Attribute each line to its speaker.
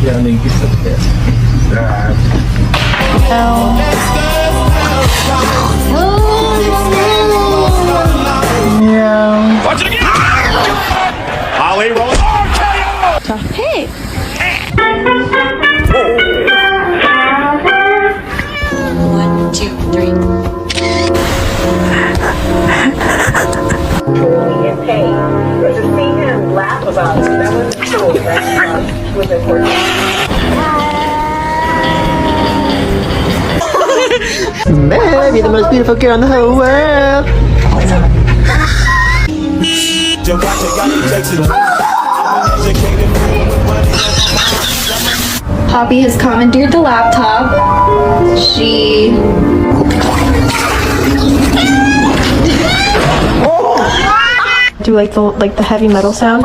Speaker 1: yang linggis saja.
Speaker 2: Watch it again! Holly rolls.
Speaker 3: Hey! One, two, three.
Speaker 4: Truly in pain. To see him laugh about it, that was cool. That was important.
Speaker 5: Baby, the most beautiful girl in the whole world.
Speaker 3: Poppy has commandeered the laptop. She... Do you like the heavy metal sound?